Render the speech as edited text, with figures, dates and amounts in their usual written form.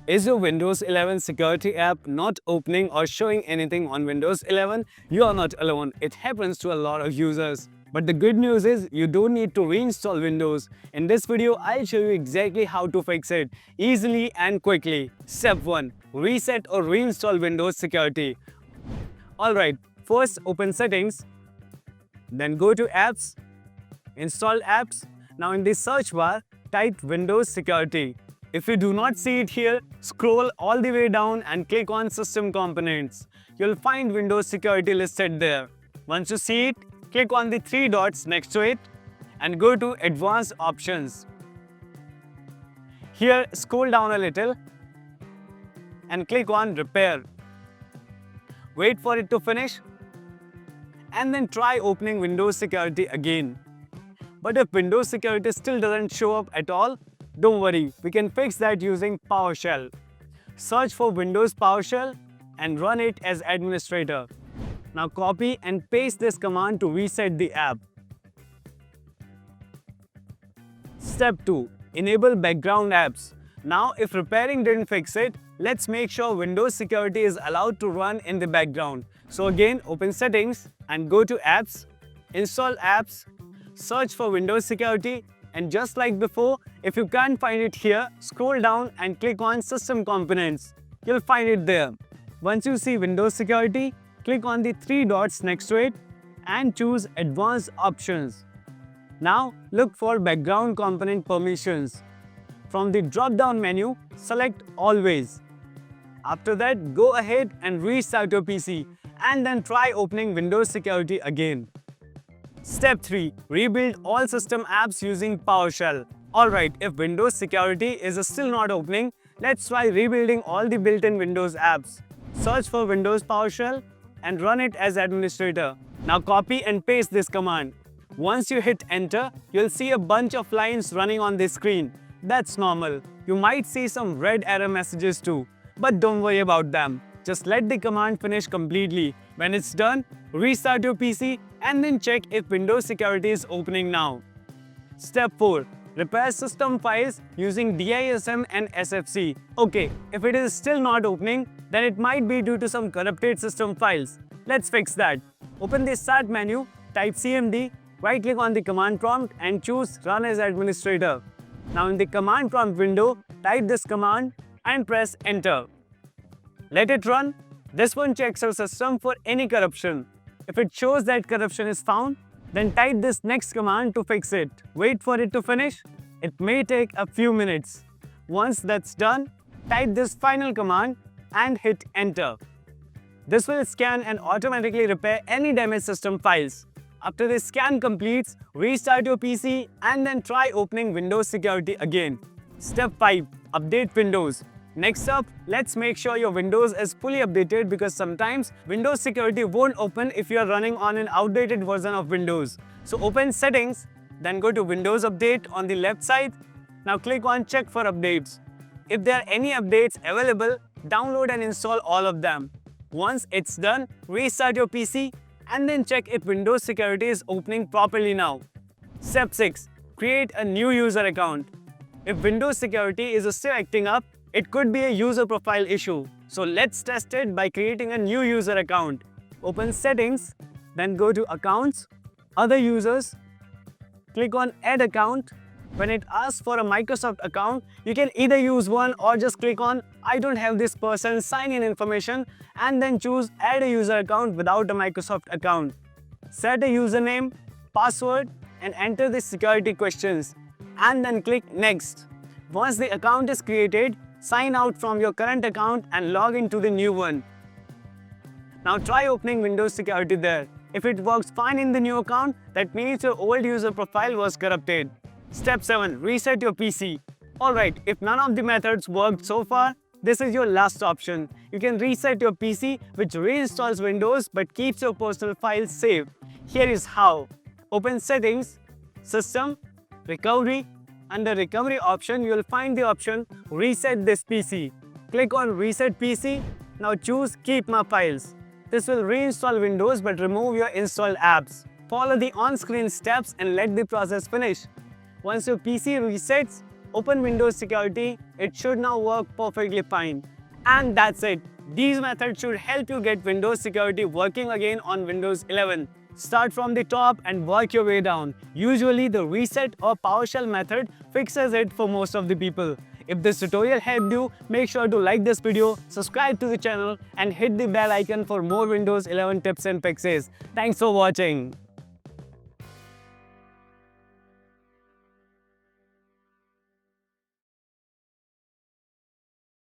Is your Windows 11 security app not opening or showing anything on Windows 11? You are not alone. It happens to a lot of users. But the good news is you don't need to reinstall Windows. In this video, I'll show you exactly how to fix it easily and quickly. Step 1. Reset or reinstall Windows security. Alright, first open Settings, then go to Apps, Install Apps. Now in the search bar, type Windows Security. If you do not see it here, scroll all the way down and click on System Components. You'll find Windows Security listed there. Once you see it, click on the three dots next to it and go to Advanced Options. Here, scroll down a little and click on Repair. Wait for it to finish and then try opening Windows Security again. But if Windows Security still doesn't show up at all, don't worry, we can fix that using PowerShell. Search for Windows PowerShell and run it as administrator. Now copy and paste this command to reset the app. Step 2. Enable background apps. Now if repairing didn't fix it, let's make sure Windows Security is allowed to run in the background. So again, open Settings and go to Apps, Install Apps, search for Windows Security, and just like before, if you can't find it here, scroll down and click on System Components. You'll find it there. Once you see Windows Security, click on the three dots next to it and choose Advanced Options. Now look for Background Component Permissions. From the drop-down menu, select Always. After that, go ahead and restart your PC and then try opening Windows Security again. Step 3. Rebuild all system apps using PowerShell. Alright, if Windows Security is still not opening, let's try rebuilding all the built-in Windows apps. Search for Windows PowerShell and run it as administrator. Now copy and paste this command. Once you hit enter, you'll see a bunch of lines running on the screen. That's normal. You might see some red error messages too, but don't worry about them. Just let the command finish completely. When it's done, restart your PC and then check if Windows Security is opening now. Step 4. Repair system files using DISM and SFC. Okay, if it is still not opening, then it might be due to some corrupted system files. Let's fix that. Open the Start menu, type CMD, right-click on the command prompt and choose Run as Administrator. Now in the command prompt window, type this command and press Enter. Let it run. This one checks your system for any corruption. If it shows that corruption is found, then type this next command to fix it. Wait for it to finish. It may take a few minutes. Once that's done, type this final command and hit enter. This will scan and automatically repair any damaged system files. After the scan completes, restart your PC and then try opening Windows Security again. Step 5. Update Windows. Next up, let's make sure your Windows is fully updated because sometimes Windows Security won't open if you are running on an outdated version of Windows. So open Settings, then go to Windows Update on the left side. Now click on Check for Updates. If there are any updates available, download and install all of them. Once it's done, restart your PC and then check if Windows Security is opening properly now. Step 6. Create a new user account. If Windows Security is still acting up, it could be a user profile issue. So let's test it by creating a new user account. Open Settings, then go to Accounts, Other Users, click on Add Account. When it asks for a Microsoft account, you can either use one or just click on I don't have this person's sign-in information and then choose Add a user account without a Microsoft account. Set a username, password and enter the security questions and then click Next. Once the account is created, sign out from your current account and log into the new one. Now try opening Windows Security there. If it works fine in the new account, that means your old user profile was corrupted. Step 7. Reset your PC. Alright, if none of the methods worked so far, this is your last option. You can reset your PC, which reinstalls Windows but keeps your personal files safe. Here is how. Open Settings, System, Recovery. Under Recovery option, you will find the option Reset this PC. Click on Reset PC. Now choose Keep My Files. This will reinstall Windows but remove your installed apps. Follow the on-screen steps and let the process finish. Once your PC resets, open Windows Security, it should now work perfectly fine. And that's it. These methods should help you get Windows Security working again on Windows 11. Start from the top and work your way down. Usually the reset or PowerShell method fixes it for most of the people. If this tutorial helped you, make sure to like this video, subscribe to the channel and hit the bell icon for more Windows 11 tips and fixes. Thanks for watching.